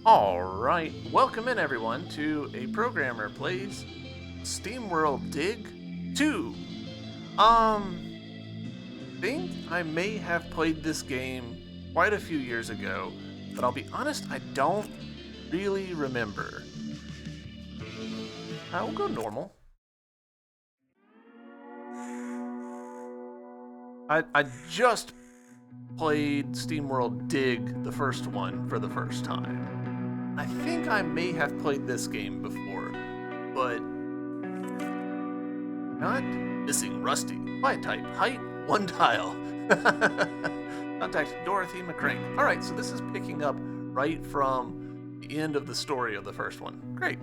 Alright, welcome in everyone to A Programmer Plays Steamworld Dig 2. Think I may have played this game quite a few years ago, but I'll be honest, I don't really remember. I will go normal. I just played Steamworld Dig, the first one, for the first time. I think I may have played this game before, but not missing Rusty. Quiet type, height, 1 tile. Contact Dorothy McCrank. Alright, so this is picking up right from the end of the story of the first one. Great.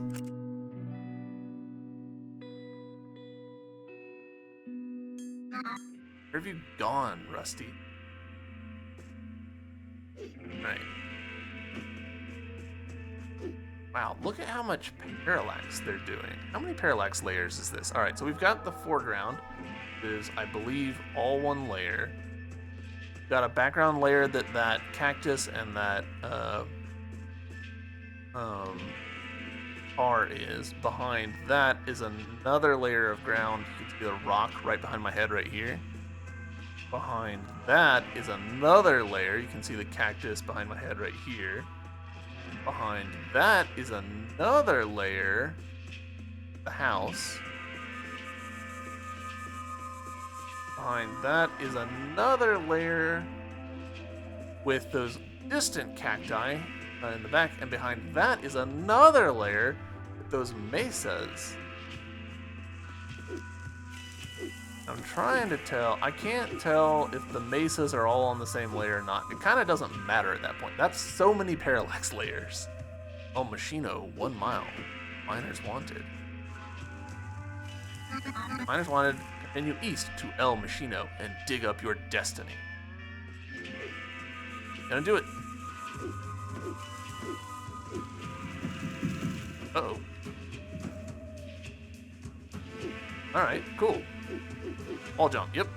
Where have you gone, Rusty? Right. Wow, look at how much parallax they're doing. How many parallax layers is this? Alright, so we've got the foreground, which is, I believe, all one layer. We've got a background layer that cactus and that car is. Behind that is another layer of ground. You can see the rock right behind my head right here. Behind that is another layer. You can see the cactus behind my head right here. Behind that is another layer, the house. Behind that is another layer with those distant cacti in the back, and behind that is another layer with those mesas. I'm trying to tell. I can't tell if the mesas are all on the same layer or not. It kind of doesn't matter at that point. That's so many parallax layers. Oh, Machino, 1 mile. Miners wanted. Miners wanted, continue east to El Machino and dig up your destiny. Gonna do it. Uh-oh. Alright, cool. All jump, yep.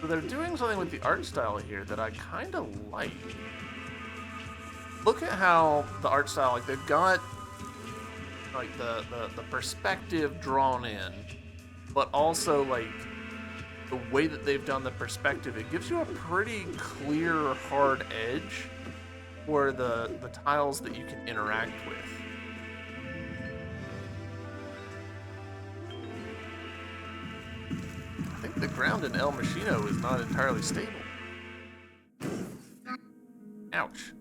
So they're doing something with the art style here that I kind of like. Look at how the art style, like they've got like the perspective drawn in, but also like the way that they've done the perspective, it gives you a pretty clear, hard edge for the tiles that you can interact with. I think the ground in El Machino is not entirely stable. Ouch.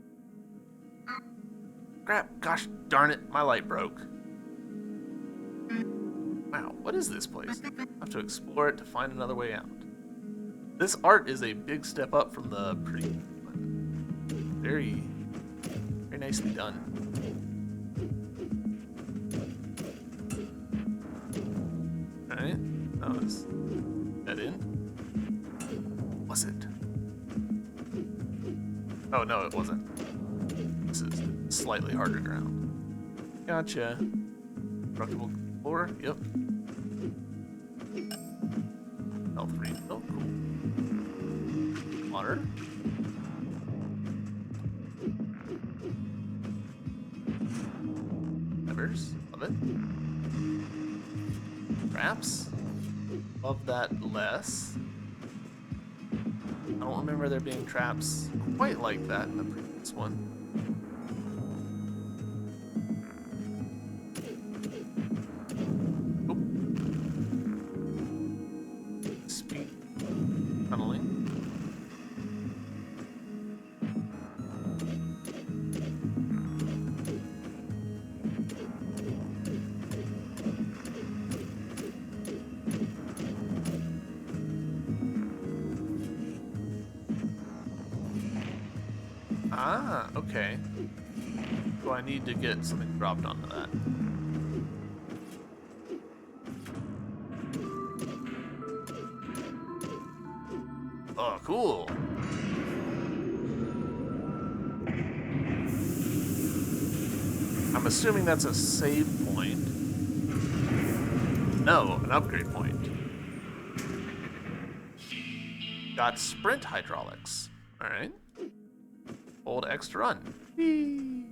Crap, gosh darn it, my light broke. Wow, what is this place? I have to explore it to find another way out. This art is a big step up from the pretty... Very nicely done. Alright, that was... That in? Was it? Oh no, it wasn't. This is slightly harder ground. Gotcha. Constructible floor, yep. Health refill, cool. Water. Levers, love it. Traps. Love that less. I don't remember there being traps quite like that in the previous one. Oop. Speed tunneling. Ah, okay. So I need to get something dropped onto that. Oh, cool. I'm assuming that's a save point. No, an upgrade point. Got sprint hydraulics. Alright. old X to run. Whee!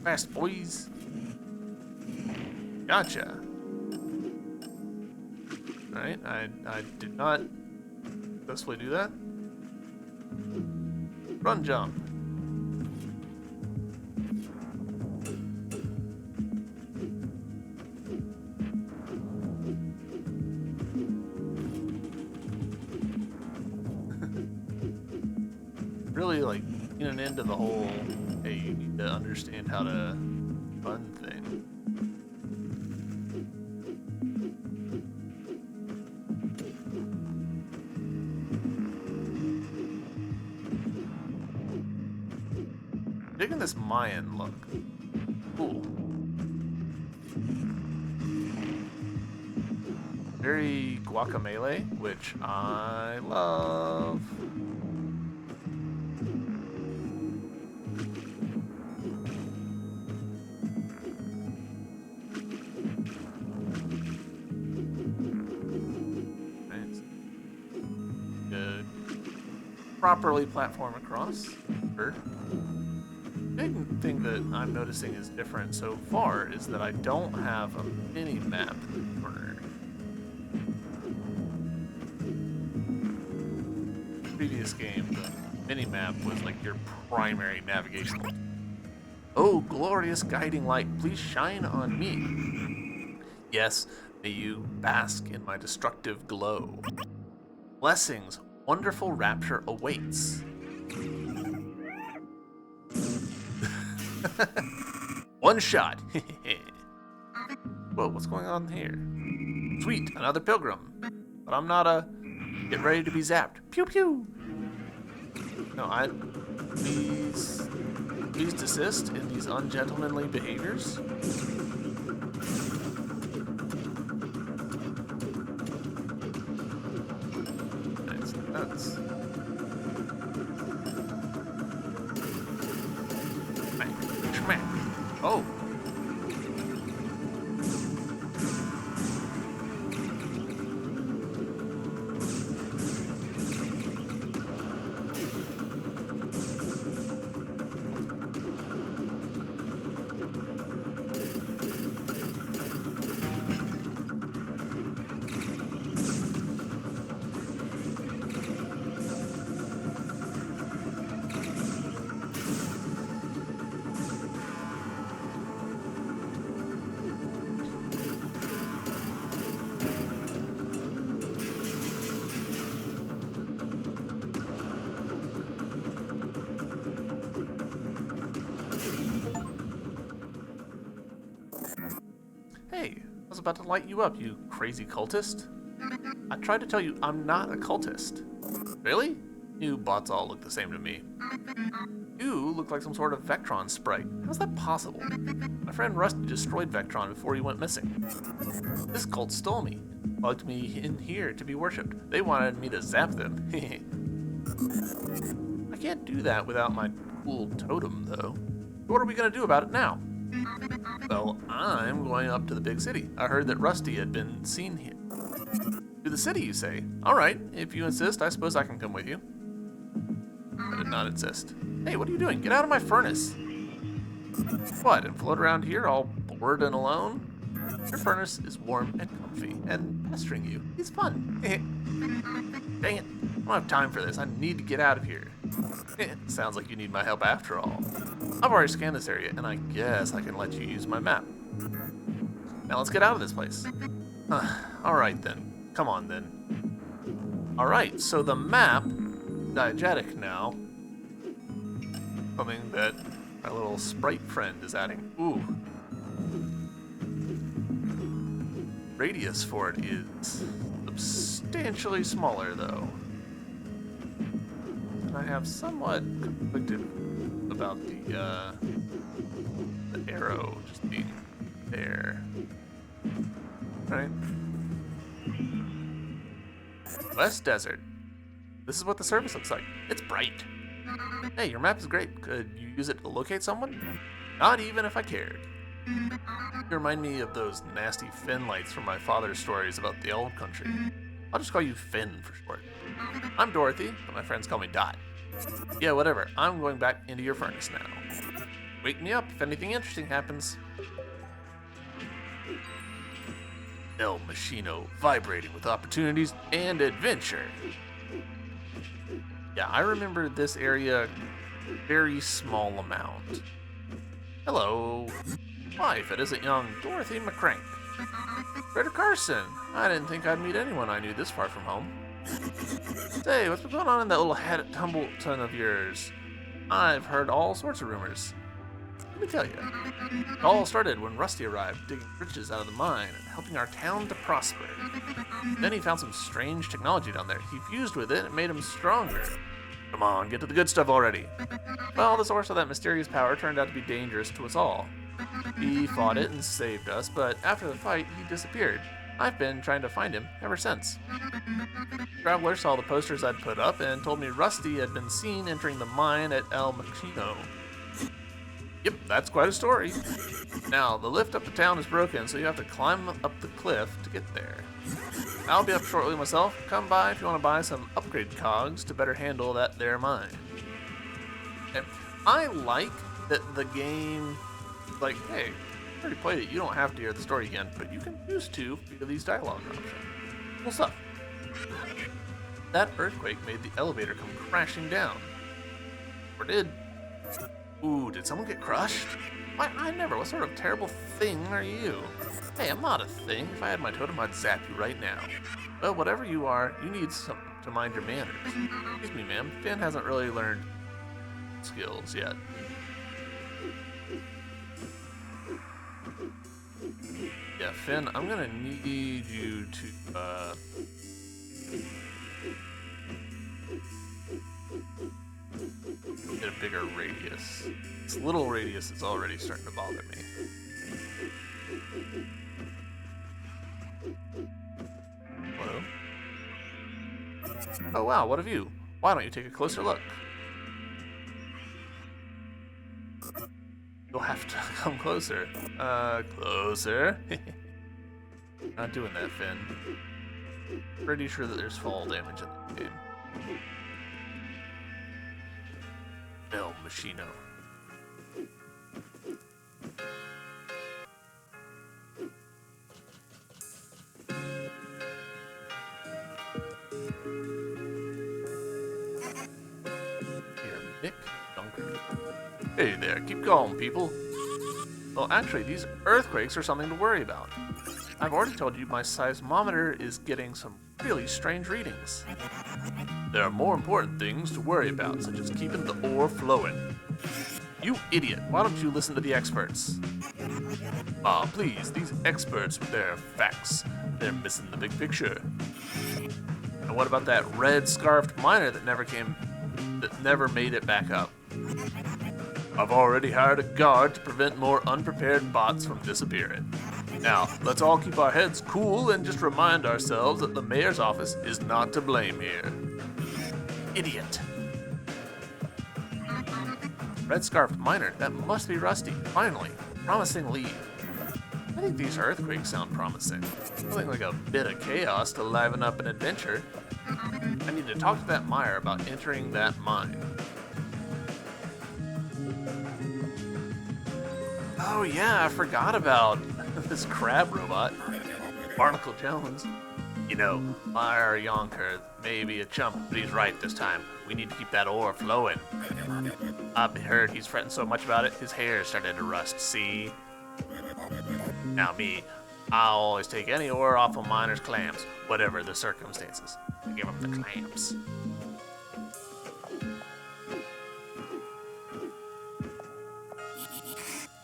Fast, boys. Gotcha. Alright, I did not successfully do that. Run jump. Really like getting into the whole, hey, you need to understand how to run thing. Digging this Mayan look. Cool. Very guacamole, which I love. Good. Properly platform across. Bird. Big thing that I'm noticing is different so far is that I don't have a mini map in the corner. Previous game, the mini map was like your primary navigation. Oh, glorious guiding light, please shine on me. Yes, may you bask in my destructive glow. Blessings, wonderful rapture awaits. One shot. Whoa, what's going on here? Sweet, another pilgrim. But I'm not a... Get ready to be zapped. Pew pew. No, please desist in these ungentlemanly behaviors. That's... Oh. Hey, I was about to light you up, you crazy cultist. I tried to tell you I'm not a cultist. Really? You bots all look the same to me. You look like some sort of Vectron sprite. How's that possible? My friend Rusty destroyed Vectron before he went missing. This cult stole me, plugged me in here to be worshipped. They wanted me to zap them. I can't do that without my cool totem, though. What are we gonna do about it now? Well, I'm going up to the big city. I heard that Rusty had been seen here. To the city, you say? Alright, if you insist, I suppose I can come with you. I did not insist. Hey, what are you doing? Get out of my furnace! What, and float around here all bored and alone? Your furnace is warm and comfy, and pestering you is fun. Dang it, I don't have time for this. I need to get out of here. Sounds like you need my help after all. I've already scanned this area, and I guess I can let you use my map. Now let's get out of this place. Alright then. Come on then. Alright, so the map, diegetic now. Something that my little sprite friend is adding. Ooh. Radius for it is substantially smaller though. And I have somewhat conflicted about the arrow just being there. Right? West Desert. This is what the surface looks like. It's bright. Hey, your map is great. Could you use it to locate someone? Not even if I cared. You remind me of those nasty Finn lights from my father's stories about the old country. I'll just call you Finn for short. I'm Dorothy, but my friends call me Dot. Yeah, whatever. I'm going back into your furnace now. Wake me up if anything interesting happens. El Machino, vibrating with opportunities and adventure. Yeah, I remember this area very small amount. Hello. Why, if it isn't young Dorothy McCrank. Fred Carson. I didn't think I'd meet anyone I knew this far from home. Say, what's been going on in that little head Tumbleton of yours? I've heard all sorts of rumors. Let me tell you. It all started when Rusty arrived, digging riches out of the mine and helping our town to prosper. Then he found some strange technology down there. He fused with it and it made him stronger. Come on, get to the good stuff already. Well, the source of that mysterious power turned out to be dangerous to us all. He fought it and saved us, but after the fight, he disappeared. I've been trying to find him ever since. Traveler saw the posters I'd put up and told me Rusty had been seen entering the mine at El Machino. Yep, that's quite a story. Now, the lift up to town is broken, so you have to climb up the cliff to get there. I'll be up shortly myself. Come by if you want to buy some upgrade cogs to better handle that there mine. Okay. I like that the game, like, hey, you already played it, you don't have to hear the story again, but you can choose to via these dialogue options. Cool stuff. That earthquake made the elevator come crashing down. Or did. Ooh, did someone get crushed? Why, I never. What sort of terrible thing are you? Hey, I'm not a thing. If I had my totem, I'd zap you right now. Well, whatever you are, you need some to mind your manners. Excuse me, ma'am. Finn hasn't really learned skills yet. Yeah, Finn, I'm gonna need you to, get a bigger radius. This little radius is already starting to bother me. Hello? Oh wow, what have you? Why don't you take a closer look? You'll have to come closer. Closer? Not doing that, Finn. Pretty sure that there's fall damage in the game. El Machino. Here, Mick Dunker. Hey there, keep calm, people. Well, actually, these earthquakes are something to worry about. I've already told you my seismometer is getting some really strange readings. There are more important things to worry about, such as keeping the ore flowing. You idiot, why don't you listen to the experts? Ah, please, these experts with their facts, they're missing the big picture. And what about that red-scarfed miner that never made it back up? I've already hired a guard to prevent more unprepared bots from disappearing. Now, let's all keep our heads cool and just remind ourselves that the mayor's office is not to blame here. Idiot. Red-scarfed miner, that must be Rusty. Finally, promising lead. I think these earthquakes sound promising. Something like a bit of chaos to liven up an adventure. I need to talk to that miner about entering that mine. Oh yeah, I forgot about this crab robot. Barnacle Jones. You know, Meyer Yonker may be a chump, but he's right this time. We need to keep that ore flowing. I've heard he's fretting so much about it, his hair started to rust, see? Now me, I'll always take any ore off of miners' clams, whatever the circumstances. I give them the clams.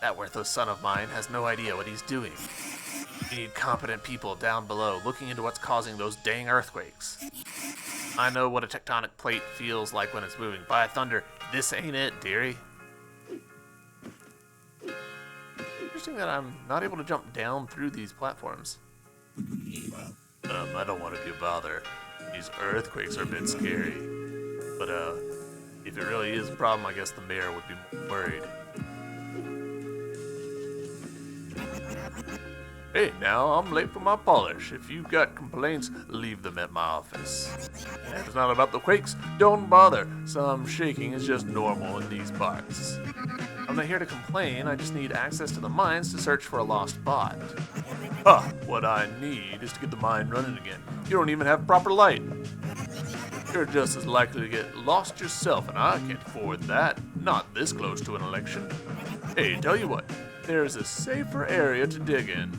That worthless son of mine has no idea what he's doing. We need competent people down below looking into what's causing those dang earthquakes. I know what a tectonic plate feels like when it's moving. By thunder, this ain't it, dearie. Interesting that I'm not able to jump down through these platforms. I don't want to be a bother. These earthquakes are a bit scary. But, if it really is a problem, I guess the mayor would be more worried. Hey, now I'm late for my polish. If you've got complaints, leave them at my office. And if it's not about the quakes, don't bother. Some shaking is just normal in these parts. I'm not here to complain, I just need access to the mines to search for a lost bot. Huh, what I need is to get the mine running again. You don't even have proper light. You're just as likely to get lost yourself, and I can't afford that. Not this close to an election. Hey, tell you what, there's a safer area to dig in.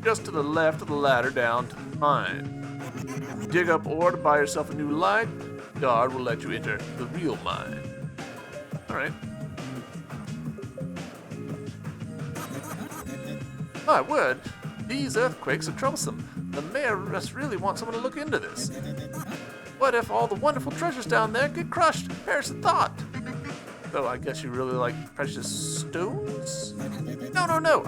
Just to the left of the ladder down to the mine. Dig up ore to buy yourself a new light. Guard will let you enter the real mine. Alright. My word, these earthquakes are troublesome. The mayor must really want someone to look into this. What if all the wonderful treasures down there get crushed? Perish the thought. So I guess you really like precious stones? No.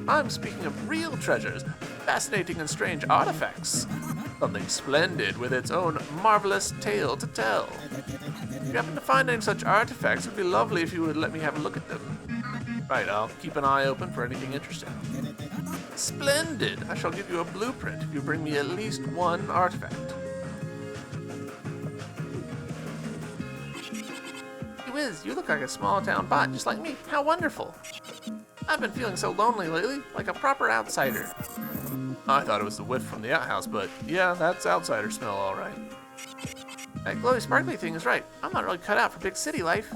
I'm speaking of real treasures, fascinating and strange artifacts. Something splendid with its own marvelous tale to tell. If you happen to find any such artifacts, it would be lovely if you would let me have a look at them. Right, I'll keep an eye open for anything interesting. Splendid! I shall give you a blueprint if you bring me at least one artifact. Whiz, you look like a small town bot, just like me. How wonderful. I've been feeling so lonely lately, like a proper outsider. I thought it was the whiff from the outhouse, but yeah, that's outsider smell all right. That glowy sparkly thing is right. I'm not really cut out for big city life.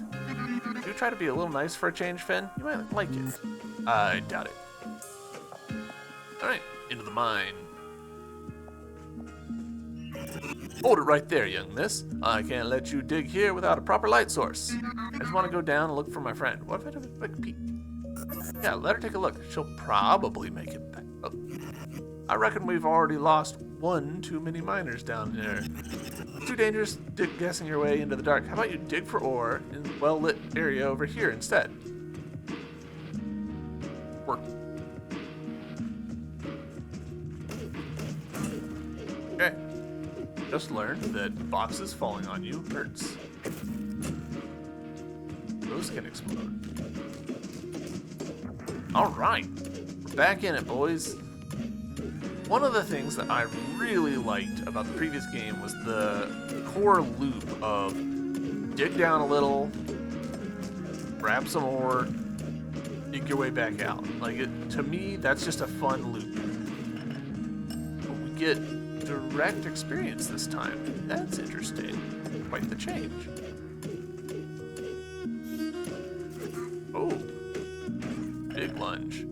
Do try to be a little nice for a change, Finn. You might like it. I doubt it. Alright, into the mine. Hold it right there, young miss. I can't let you dig here without a proper light source. I just want to go down and look for my friend. What if I do a quick peek? Yeah, let her take a look. She'll probably make it back up. I reckon we've already lost one too many miners down there. It's too dangerous guessing your way into the dark. How about you dig for ore in the well-lit area over here instead? Work. Okay. Just learned that boxes falling on you hurts. Those can explode. Alright, we're back in it, boys. One of the things that I really liked about the previous game was the core loop of dig down a little, grab some ore, dig your way back out. Like, to me, that's just a fun loop. But we get direct experience this time. That's interesting. Quite the change. Oh, big lunge.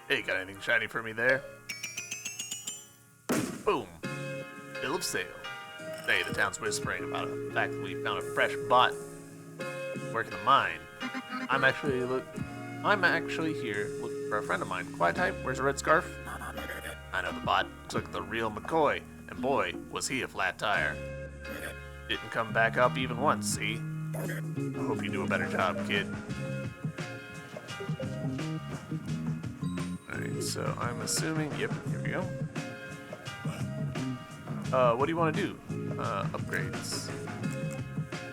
Hey, got anything shiny for me there? Boom. Bill of sale. Hey, the town's whispering about the fact that we found a fresh bot working the mine. I'm actually here looking for a friend of mine. Quiet type, wears a red scarf. I know the bot. Looks like the real McCoy. And boy, was he a flat tire. Didn't come back up even once, see? I hope you do a better job, kid. Alright, so I'm assuming, yep, here we go. What do you want to do? Upgrades.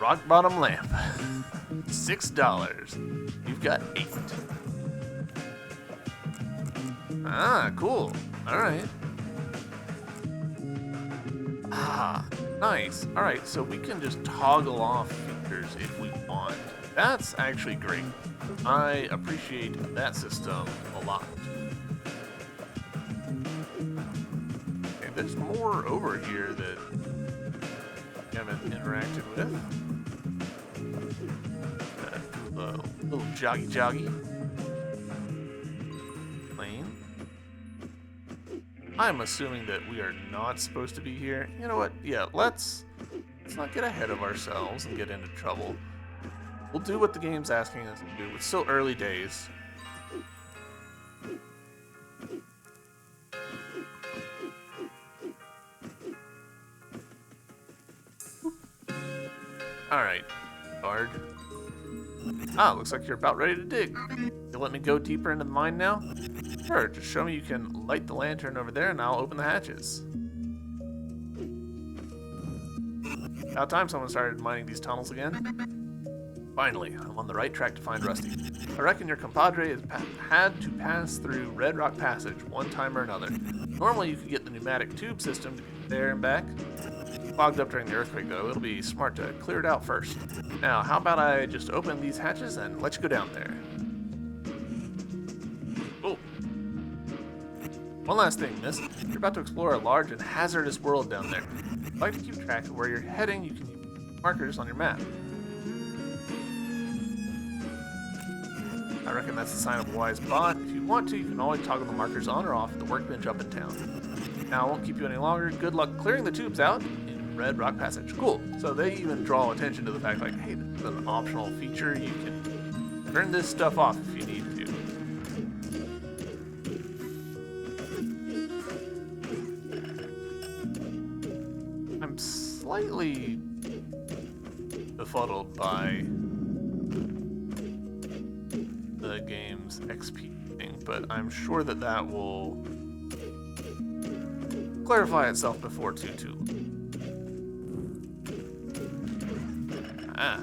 Rock bottom lamp. $6. You've got 8. Ah, cool. Alright. Ah, nice. Alright, so we can just toggle off features if we want. That's actually great. I appreciate that system a lot. Okay, there's more over here that we haven't interacted with. Do a little joggy. Lane. I'm assuming that we are not supposed to be here. You know what? Yeah, let's let's not get ahead of ourselves and get into trouble. We'll do what the game's asking us to do. It's still early days. Alright, Bard. Ah, looks like you're about ready to dig. You'll let me go deeper into the mine now? Sure, just show me you can light the lantern over there and I'll open the hatches. About time someone started mining these tunnels again. Finally, I'm on the right track to find Rusty. I reckon your compadre has had to pass through Red Rock Passage one time or another. Normally you could get the pneumatic tube system to get there and back. Clogged up during the earthquake though, it'll be smart to clear it out first. Now, how about I just open these hatches and let you go down there? Oh. One last thing, miss. You're about to explore a large and hazardous world down there. If you'd like to keep track of where you're heading, you can use markers on your map. I reckon that's a sign of a wise bot. If you want to, you can always toggle the markers on or off at the workbench up in town. Now, I won't keep you any longer. Good luck clearing the tubes out in Red Rock Passage. Cool. So they even draw attention to the fact, like, hey, this is an optional feature. You can turn this stuff off if you need to. I'm slightly befuddled by the game's XP thing, but I'm sure that that will clarify itself before too. Ah.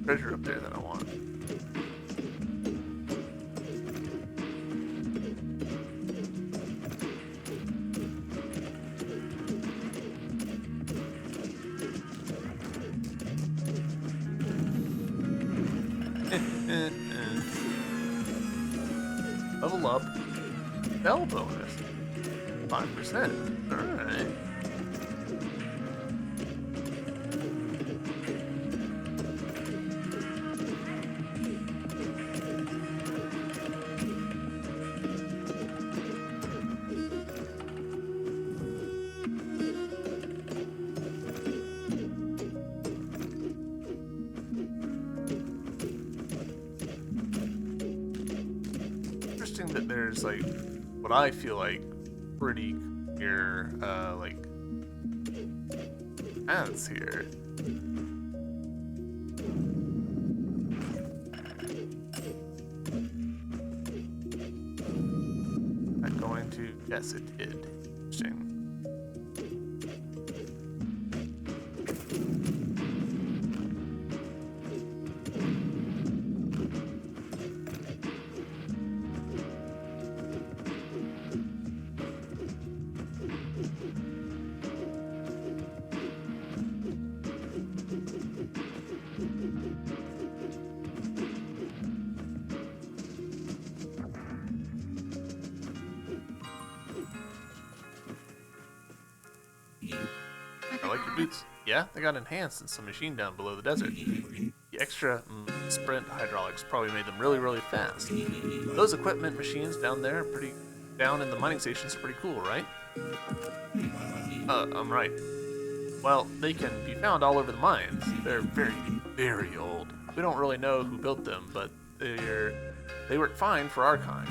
Treasure up there that I want. Level up. Bell bonus. 5%. Alright. That there's like what I feel like pretty clear like paths here. I'm going to yes it did. Interesting. I like your boots. Yeah, they got enhanced in some machine down below the desert. The extra sprint hydraulics probably made them really, really fast. Those equipment machines down there, down in the mining stations, are pretty cool, right? I'm right. Well, they can be found all over the mines. They're very, very old. We don't really know who built them, but they work fine for our kind.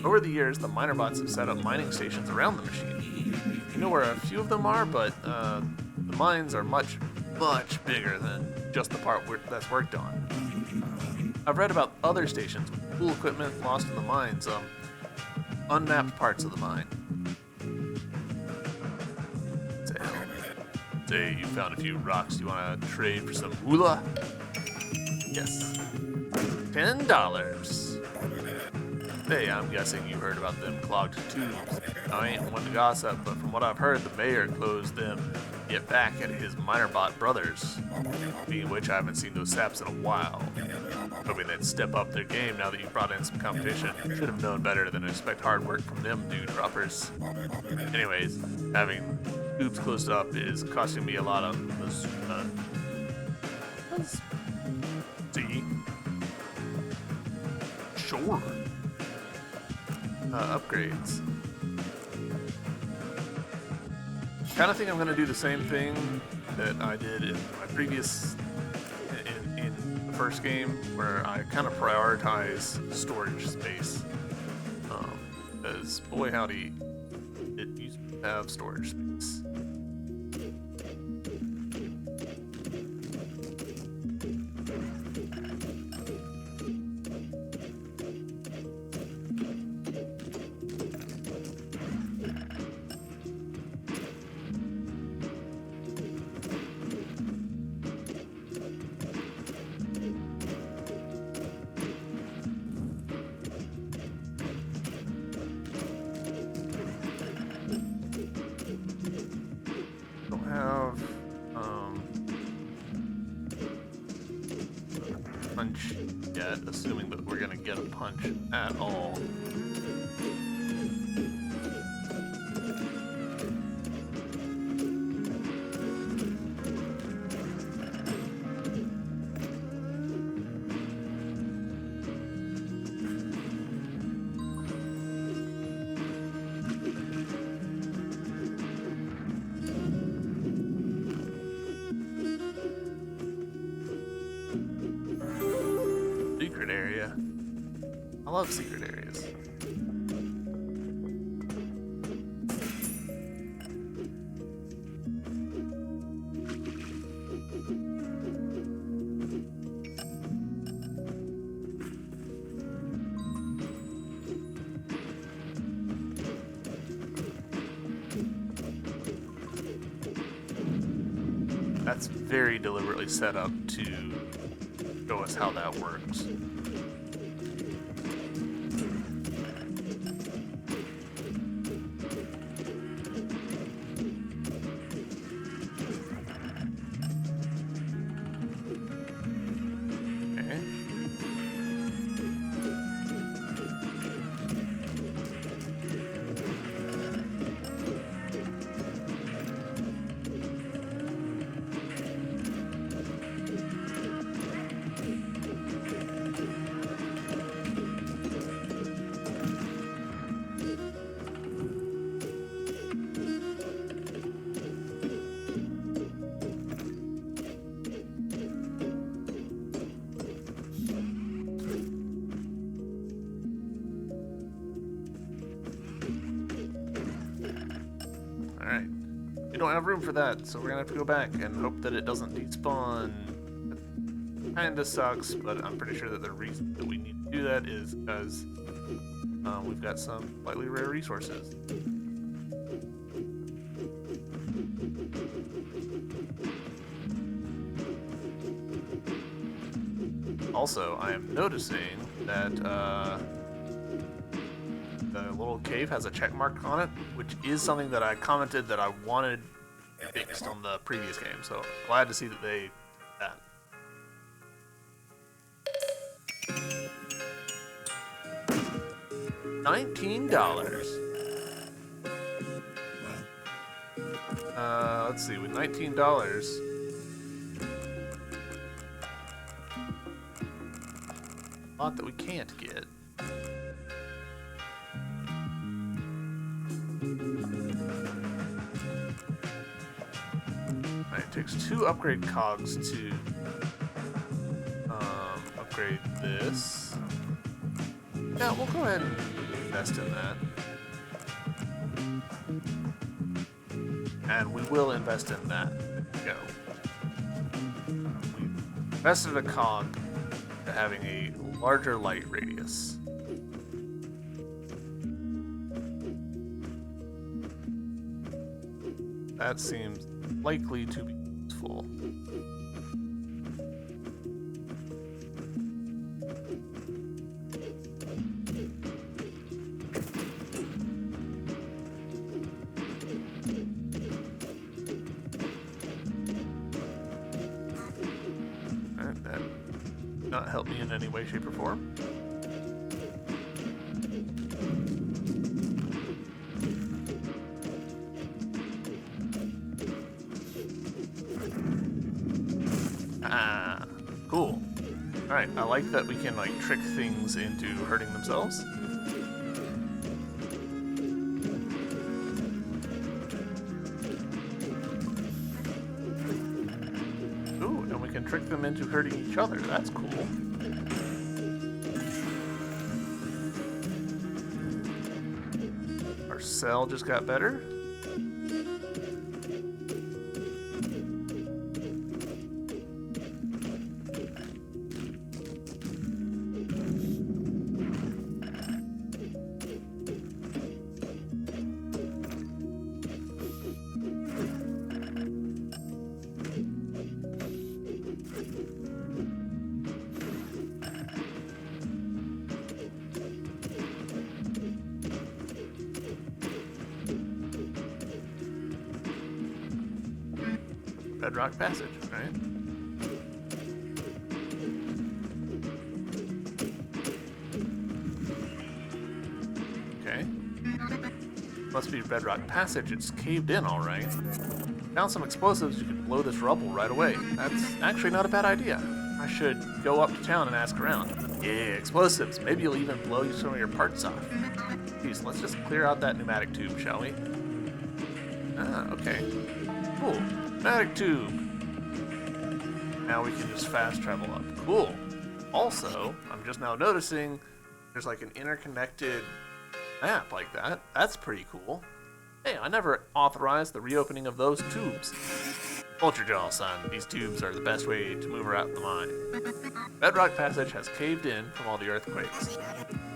Over the years, the miner bots have set up mining stations around the machine. You know where a few of them are, but the mines are much, much bigger than just the part that's worked on. I've read about other stations with cool equipment lost in the mines, unmapped parts of the mine. Say you found a few rocks you want to trade for some moolah? Yes. $10. Hey, I'm guessing you heard about them clogged tubes. I ain't one to gossip, but from what I've heard, the mayor closed them to get back at his miner-bot brothers. Being which I haven't seen those saps in a while. Hoping they'd step up their game now that you brought in some competition. Should have known better than to expect hard work from them dude-droppers. Anyways, having tubes closed up is costing me a lot of see. Sure. Upgrades. Kind of think I'm going to do the same thing that I did in my previous, in the first game, where I kind of prioritize storage space. Because boy howdy, it used to have storage space. Punch yet, assuming that we're gonna get a punch at all. Secret area. I love secret areas. That's very deliberately set up to show us how that works. Alright. We don't have room for that, so we're gonna have to go back and hope that it doesn't despawn. That kinda sucks, but I'm pretty sure that the reason that we need to do that is because we've got some slightly rare resources. Also, I am noticing that the little cave has a check mark on it, which is something that I commented that I wanted fixed on the previous game, so glad to see that they did that. $19. Let's see, with $19, a lot that we can't get. It takes 2 upgrade cogs to upgrade this. Yeah, we'll go ahead and invest in that. And we will invest in that. Go. We invested a cog to having a larger light radius. That seems likely to be useful. Alright, that did not help me in any way, shape, or form. Cool. Alright, I like that we can like trick things into hurting themselves. Ooh, and we can trick them into hurting each other. That's cool. Our cell just got better. Bedrock passage, right? Okay. Must be bedrock passage. It's caved in, all right. Found some explosives. You can blow this rubble right away. That's actually not a bad idea. I should go up to town and ask around. Yeah, explosives. Maybe you'll even blow some of your parts off. Geez, let's just clear out that pneumatic tube, shall we? Ah, okay. Cool. Pneumatic tube. Now we can just fast travel up. Cool. Also, I'm just now noticing there's like an interconnected map like that. That's pretty cool. Hey, I never authorized the reopening of those tubes. Hold your jaw, son. These tubes are the best way to move around the mine. Bedrock passage has caved in from all the earthquakes.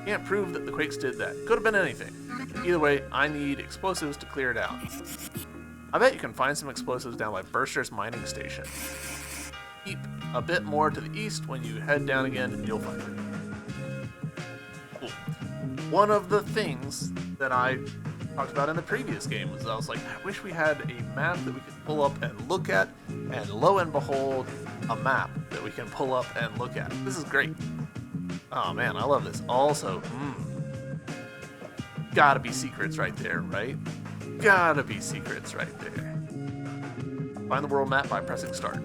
Can't prove that the quakes did that. Could have been anything. Either way, I need explosives to clear it out. I bet you can find some explosives down by Burster's mining station. Keep a bit more to the east. When you head down again, and you'll find it. Cool. One of the things that I talked about in the previous game was I was like, I wish we had a map that we could pull up and look at, and lo and behold, a map that we can pull up and look at. This is great. Oh man, I love this. Also, gotta be secrets right there, right? Gotta be secrets right there. Find the world map by pressing start.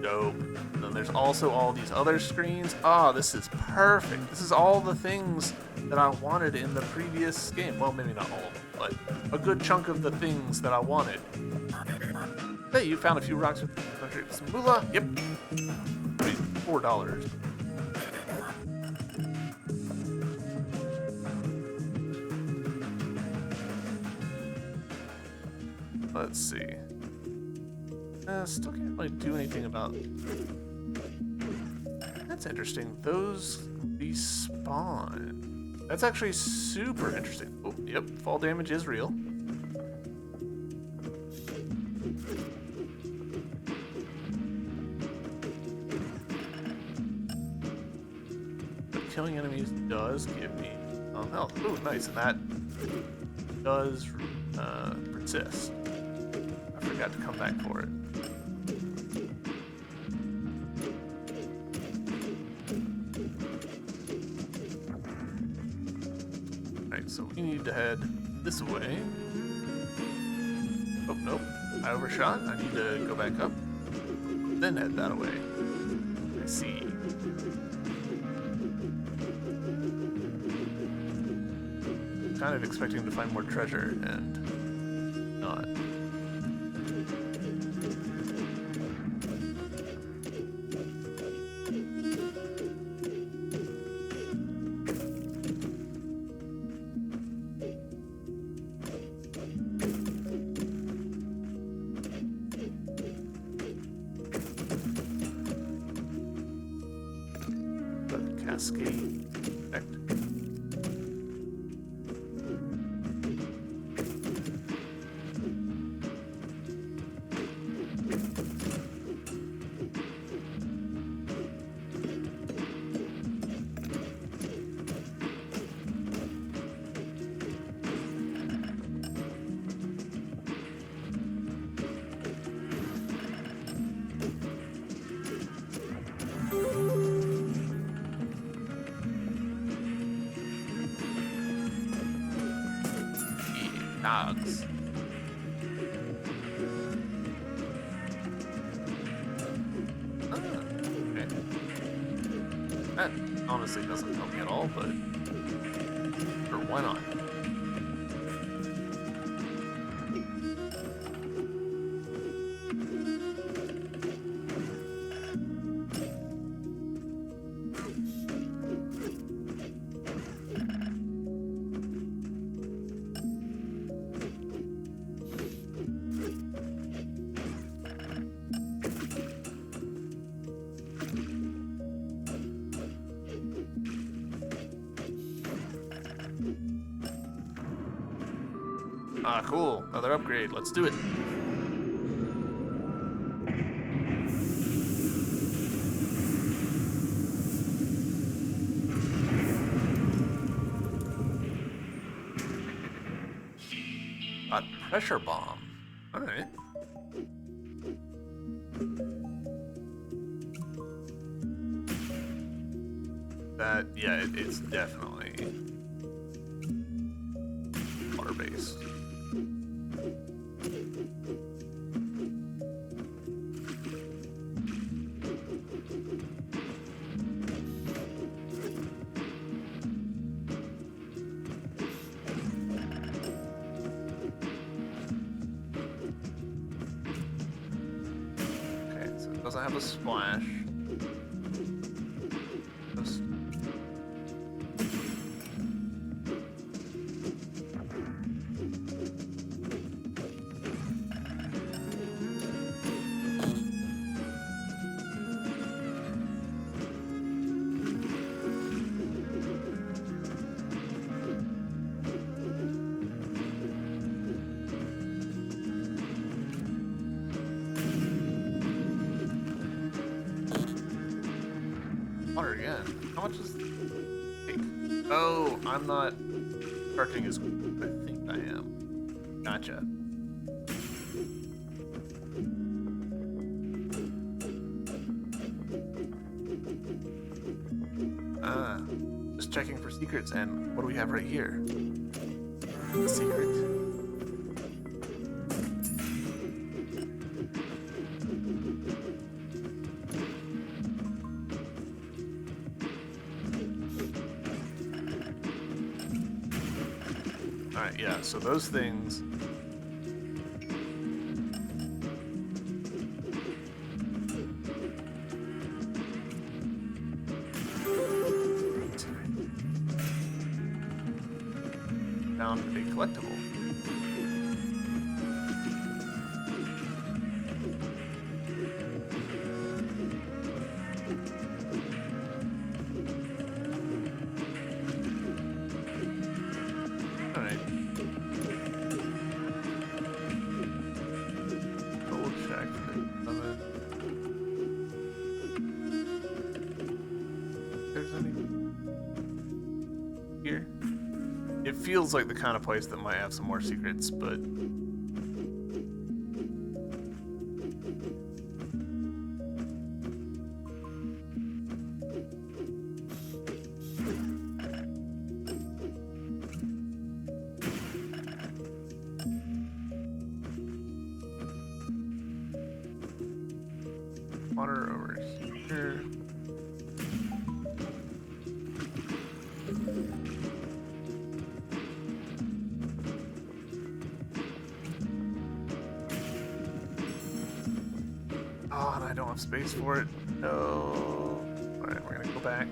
Dope. And then there's also all these other screens. Oh, this is perfect. This is all the things that I wanted in the previous game. Well, maybe not all of them, but a good chunk of the things that I wanted. Hey, you found a few rocks with some moolah? Yep. $4. Let's see. Still can't really do anything about... That's interesting. Those respawn. That's actually super interesting. Oh, yep. Fall damage is real. But killing enemies does give me health. Oh, nice. And that does persist. I forgot to come back for it. Alright, so we need to head this way. Oh, nope. I overshot. I need to go back up. Then head that way. I see. Kind of expecting to find more treasure and not. Cascade effect. Dogs. Ah, okay. That honestly doesn't help me at all, but sure, why not? Ah, cool. Another upgrade. Let's do it. Got pressure bomb. Alright. That, yeah, it's definitely water-based. Okay, so it doesn't have a splash. Just water again. How much is take? Oh, I'm not charging as quick as I think I am. Gotcha. Just checking for secrets, and what do we have right here? A secret. Alright, yeah, so those things. Found a collectible. Alright. Double check. If there's any here. It feels like the kind of place that might have some more secrets, but water over here. Oh, and I don't have space for it. No. Alright, we're gonna go back.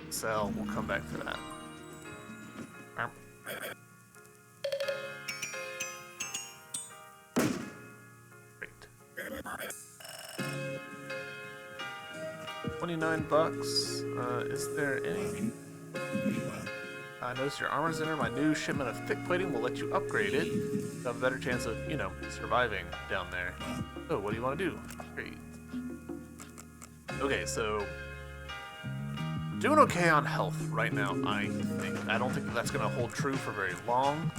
Sell. We'll come back for that. Great. 29 bucks. Is there any? I noticed your armor's in. My new shipment of thick plating will let you upgrade it. You have a better chance of, you know, surviving down there. So, what do you want to do? Great. Okay, so doing okay on health right now, I think. I don't think that's going to hold true for very long,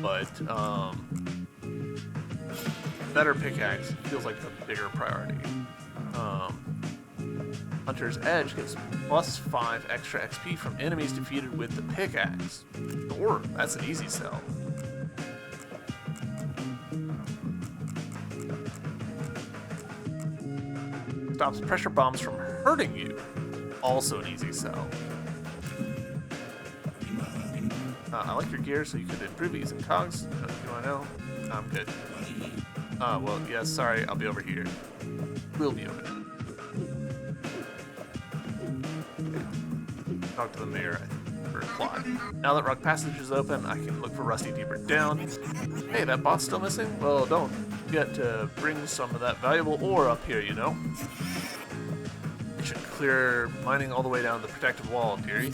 but better pickaxe feels like the bigger priority. Hunter's Edge gives +5 extra XP from enemies defeated with the pickaxe. Sure, that's an easy sell. stops pressure bombs from hurting you. Also an easy sell. I like your gear, so you could improve it using cogs. You want to know? I'm good. Well, yeah, sorry, I'll be over here. We'll be over there. Okay. Talk to the mayor, I think, for a plot. Now that Rock Passage is open, I can look for Rusty deeper down. Hey, that bot's still missing? Well, don't forget to bring some of that valuable ore up here, you know? It should clear mining all the way down the protective wall, dearie.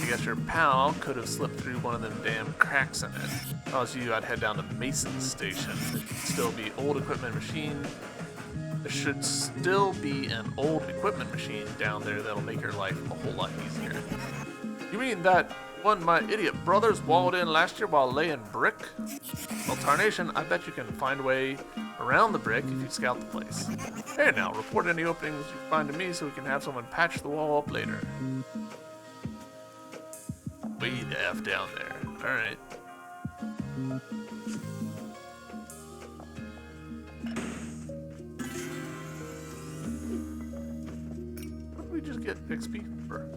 I guess your pal could have slipped through one of them damn cracks in it. If I was you, I'd head down to Mason's station. There should still be old equipment machine. There should still be an old equipment machine down there that'll make your life a whole lot easier. You mean that one my idiot brothers walled in last year while laying brick? Well, tarnation, I bet you can find a way around the brick if you scout the place. Hey now, report any openings you find to me so we can have someone patch the wall up later. Way the F down there. Alright. What did we just get XP for?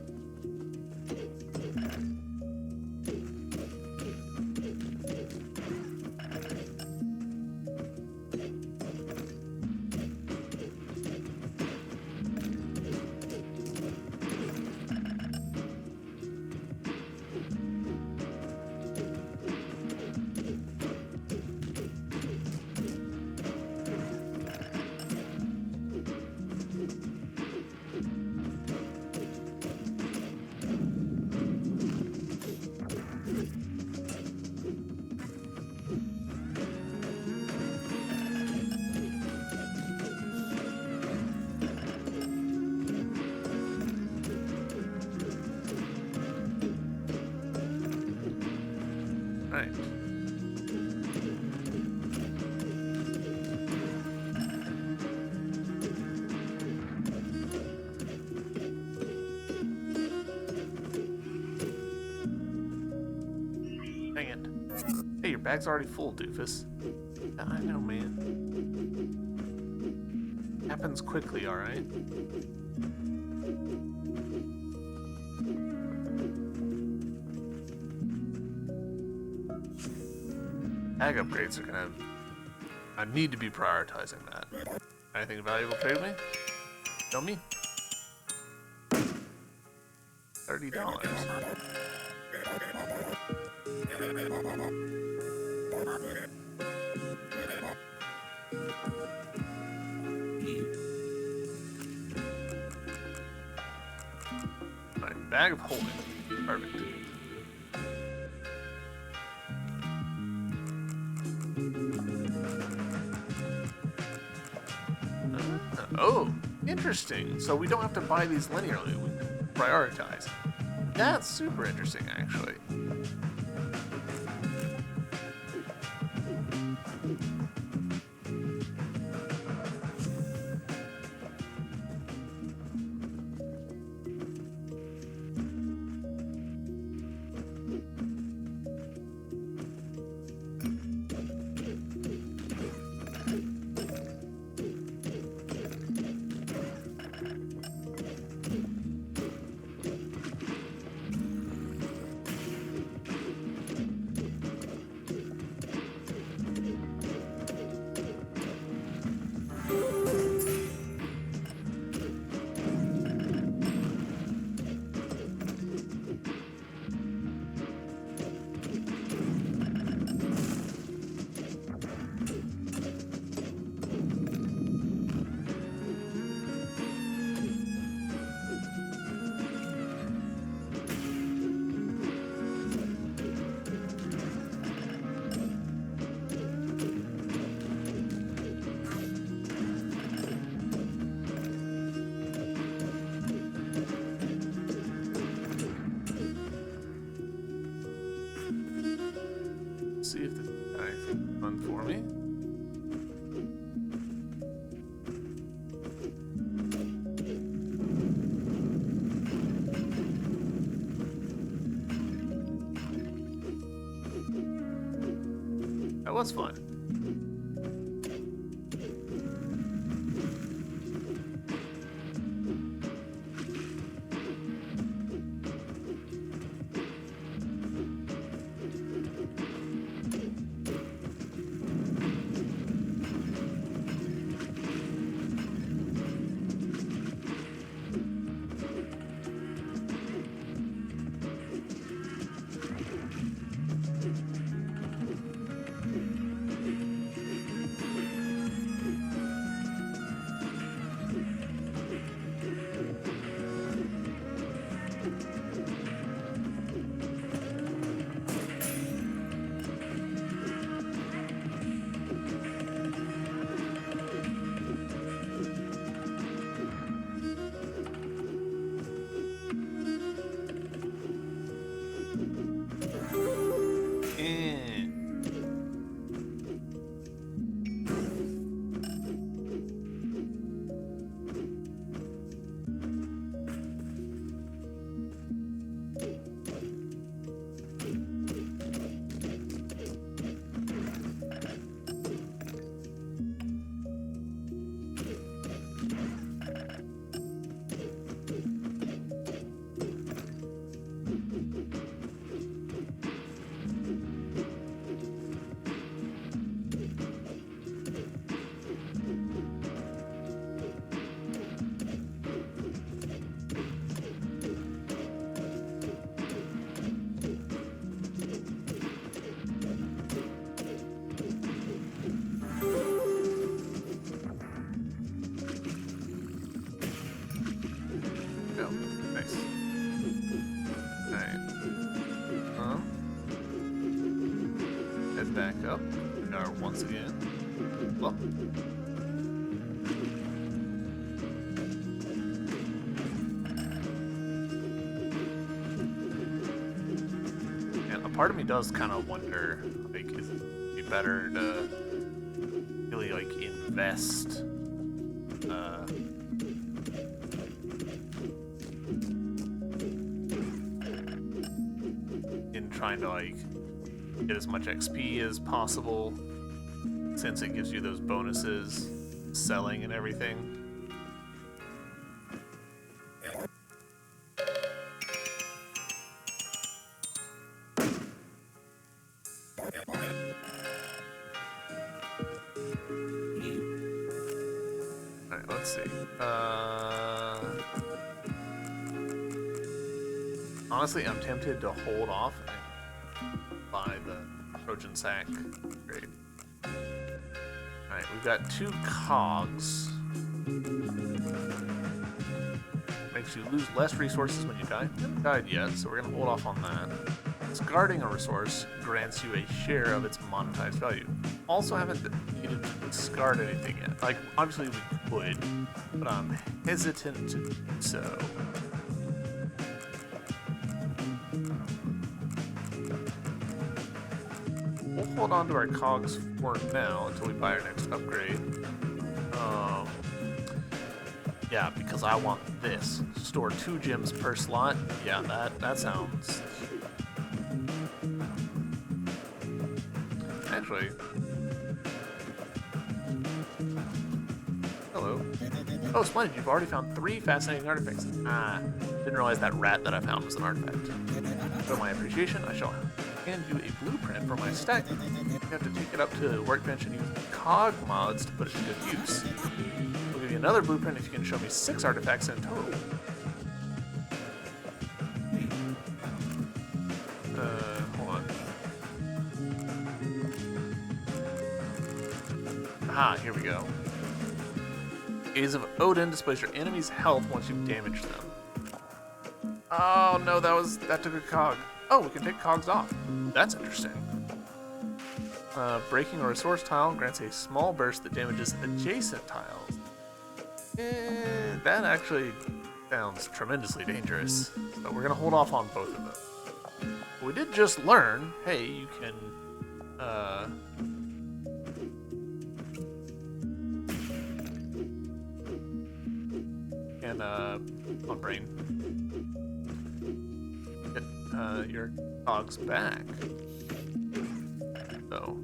Right. Dang it. Hey, your bag's already full, doofus. I know, man. Happens quickly, alright? Ag upgrades are gonna... I need to be prioritizing that. Anything valuable trade me? Show me? $30. Alright, bag of holding. Perfect. Oh, interesting. So we don't have to buy these linearly. We can prioritize. That's super interesting, actually. See if this got anything fun for me. That was fun. this. Alright. Head back up. We are once again. Well. And a part of me does kind of wonder, like, is it be better to really, like, invest in trying to, like, get as much XP as possible, since it gives you those bonuses, selling and everything. Alright, let's see. Honestly, I'm tempted to hold off and buy the Trojan sack. Great. Alright, we've got 2 cogs. Makes you lose less resources when you die. We haven't died yet, so we're gonna hold off on that. Discarding a resource grants you a share of its monetized value. Also haven't needed to discard anything yet. Like, obviously we could, but I'm hesitant to do so. We'll hold on to our cogs for now until we buy our next upgrade. Yeah, because I want this. Store 2 gems per slot. Yeah, that sounds... Actually... Hello. Oh, splendid, you've already found 3 fascinating artifacts. Didn't realize that rat that I found was an artifact. For my appreciation, I shall hand you a blueprint for my stack. You have to take it up to the workbench and use cog mods to put it to good use. We'll give you another blueprint if you can show me 6 artifacts in total. Hold on. Aha, here we go. Gaze of Odin displays your enemy's health once you've damaged them. Oh no, that took a cog. Oh, we can take cogs off. That's interesting. Breaking a resource tile grants a small burst that damages adjacent tiles. That actually sounds tremendously dangerous. So we're gonna hold off on both of them. But we did just learn, hey, you can on brain. Get your cogs back. So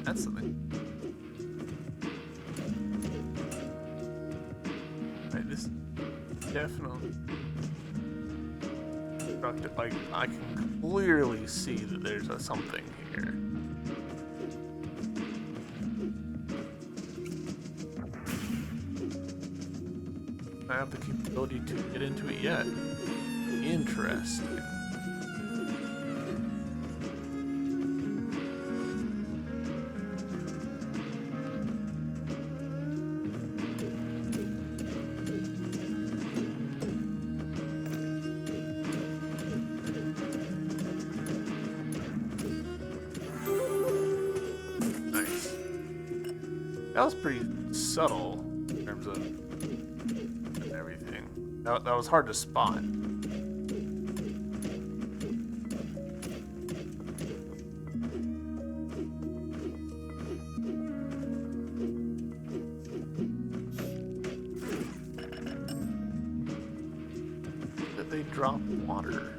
that's something. Right, this definitely like I can clearly see that there's a something here. I have the capability to get into it yet. Interesting. Nice. That was pretty subtle in terms of everything. That was hard to spot. That they drop water.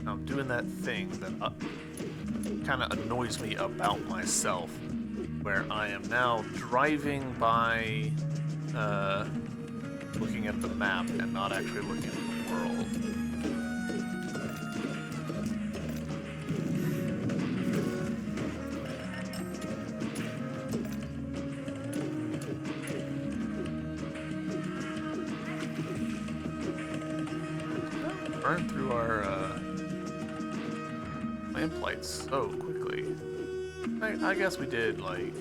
I'm doing that thing that kind of annoys me about myself, where I am now driving by looking at the map and not actually looking at the world. burn through our lamplights so quickly. I guess we did, like,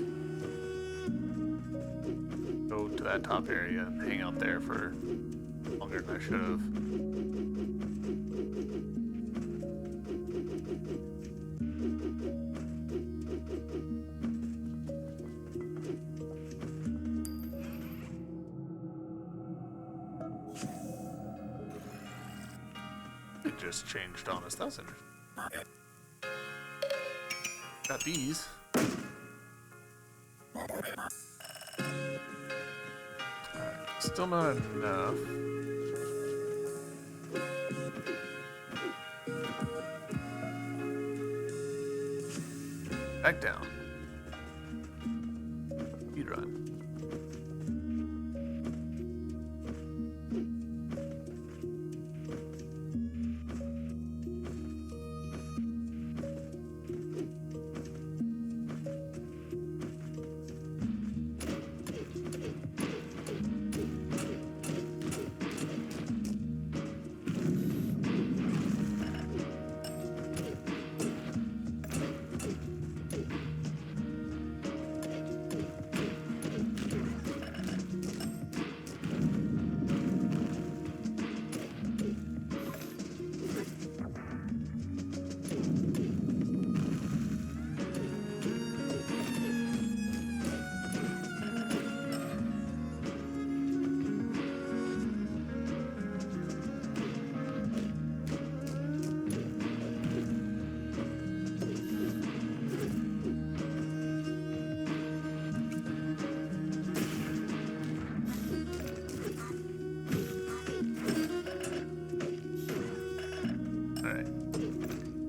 go to that top area and hang out there for longer than I should have. It just changed on us. That was interesting. Got these. Alright, still not enough. Back down. Speed run.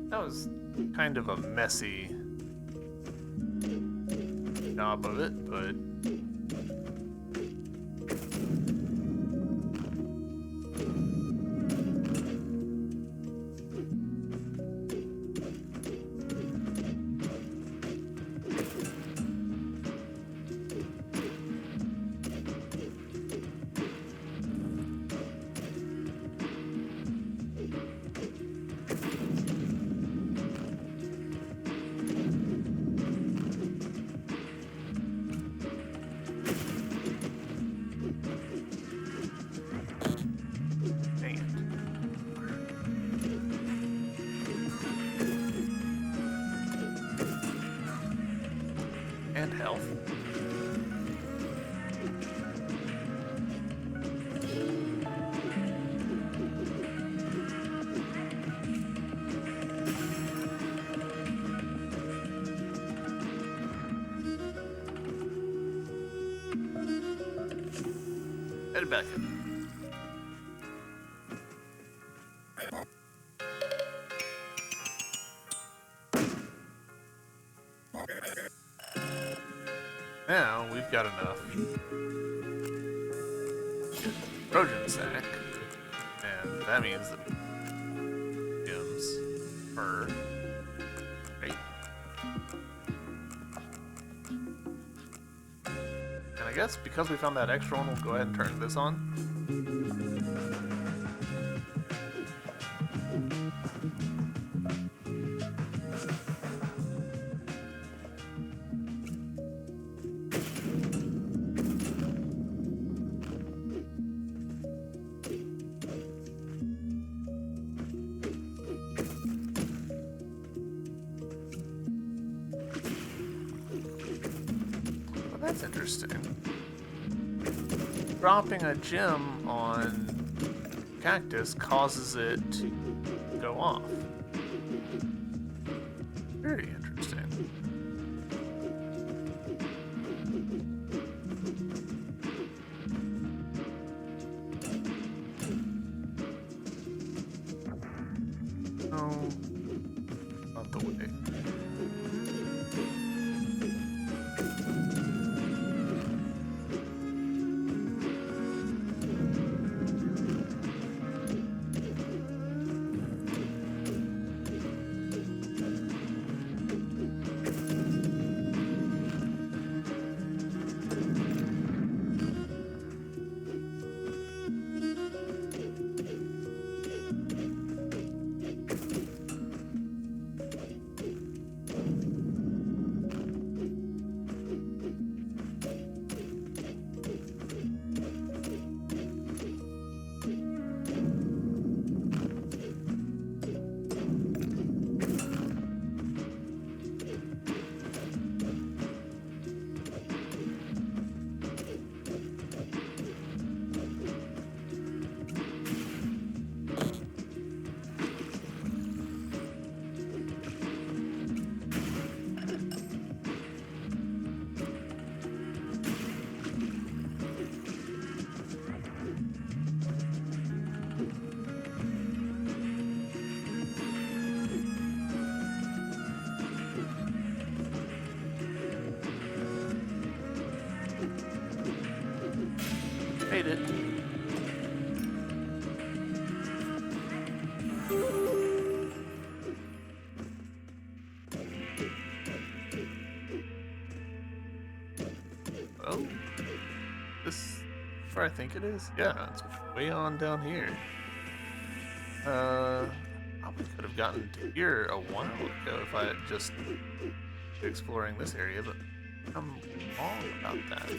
That was kind of a messy job of it, but and health. Head back in. Now we've got enough Trojan sack, and that means that gems are great. And I guess because we found that extra one, we'll go ahead and turn this on. That's interesting. Dropping a gem on cactus causes it to go off. Very interesting. No, not the way. made it. Oh, this is where I think it is? Yeah, it's way on down here. Probably could have gotten to here a while ago if I had just exploring this area, but I'm wrong about that.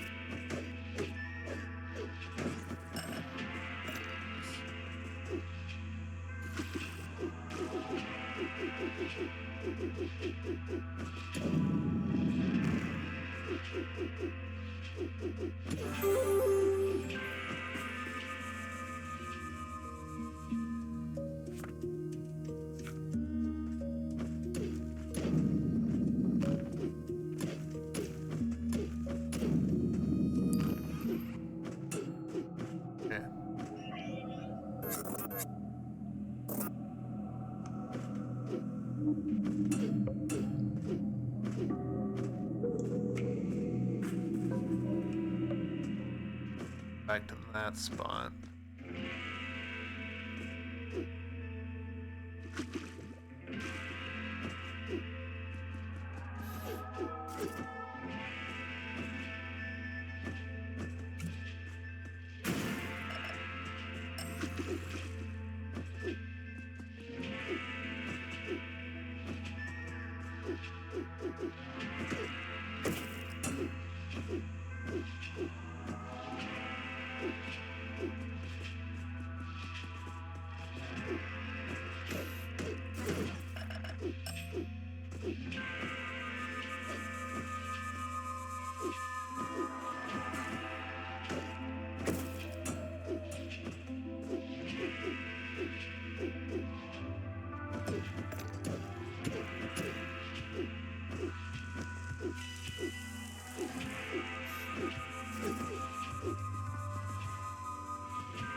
Okay. Back to that spot.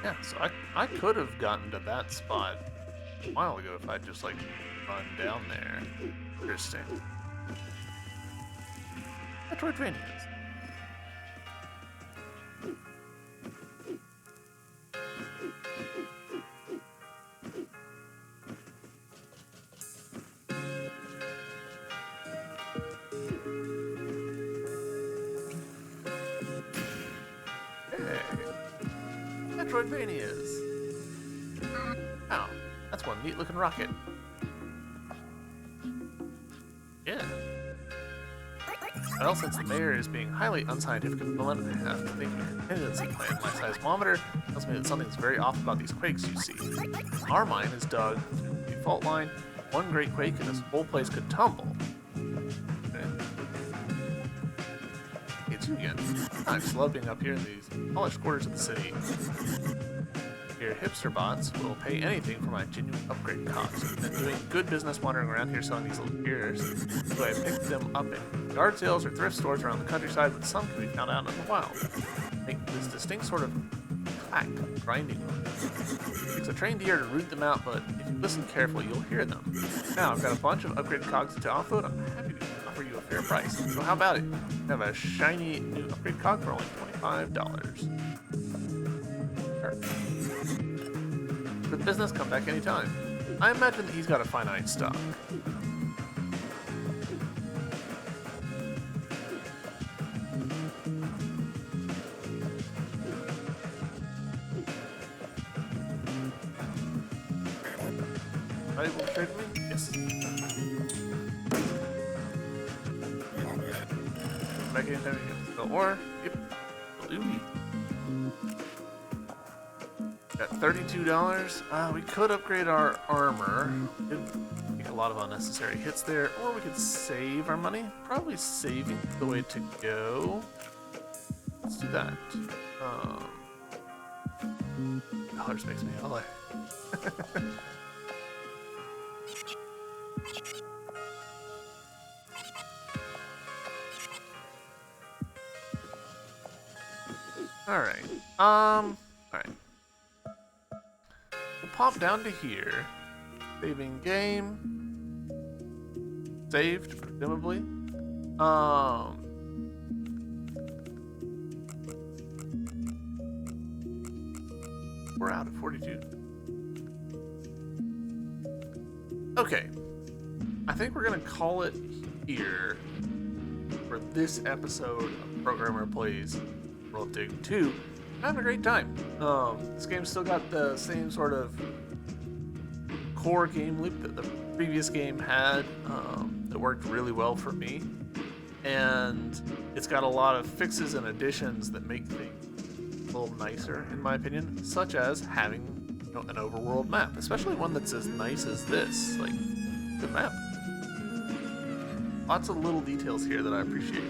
Yeah, so I could have gotten to that spot a while ago if I'd just like run down there. Interesting. Metroidvanias. Metroidvanias. Wow, that's one neat looking rocket. Yeah. Well, since the mayor is being highly unscientific at the moment, I have to think a contingency plan. My seismometer tells me that something's very off about these quakes you see. Our mine is dug through the fault line. One great quake and this whole place could tumble. Okay. It's you again. I just love being up here in these polished quarters of the city. Your hipster bots will pay anything for my genuine upgrade costs. I've been doing good business wandering around here selling these little gears, so I picked them up in yard sales or thrift stores around the countryside, but some can be found out in the wild. Make this distinct sort of clack, grinding noise. It takes a trained ear to root them out, but if you listen carefully, you'll hear them. Now, I've got a bunch of upgrade cogs to offload. I'm happy to offer you a fair price. So how about it? I have a shiny new upgrade cog for only $25. Sure. Good business, come back anytime. I imagine that he's got a finite stock. Are you able to trade with me? Yes. Back anytime you get the ore. Yep. Blue. Got $32. We could upgrade our armor. Could take a lot of unnecessary hits there, or we could save our money. Probably saving the way to go. Let's do that. Dollars makes me holler. Alright. Alright. We'll pop down to here. Saving game. Saved, presumably. We're out at 42. Okay. I think we're going to call it here for this episode of Programmer Plays World of Dig 2. I'm having a great time. This game's still got the same sort of core game loop that the previous game had that worked really well for me. And it's got a lot of fixes and additions that make things a little nicer, in my opinion, such as having an overworld map, especially one that's as nice as this. Like, good map. Lots of little details here that I appreciate.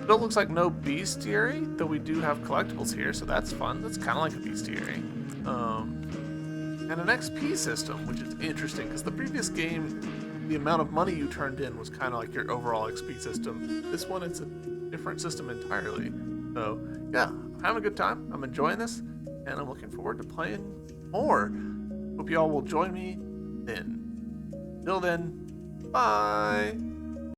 Still looks like no bestiary, though we do have collectibles here, so that's fun. That's kind of like a bestiary. And an XP system, which is interesting, because the previous game, the amount of money you turned in was kind of like your overall XP system. This one, it's a different system entirely. So, yeah, I'm having a good time. I'm enjoying this, and I'm looking forward to playing more. Hope you all will join me then. Till then, bye!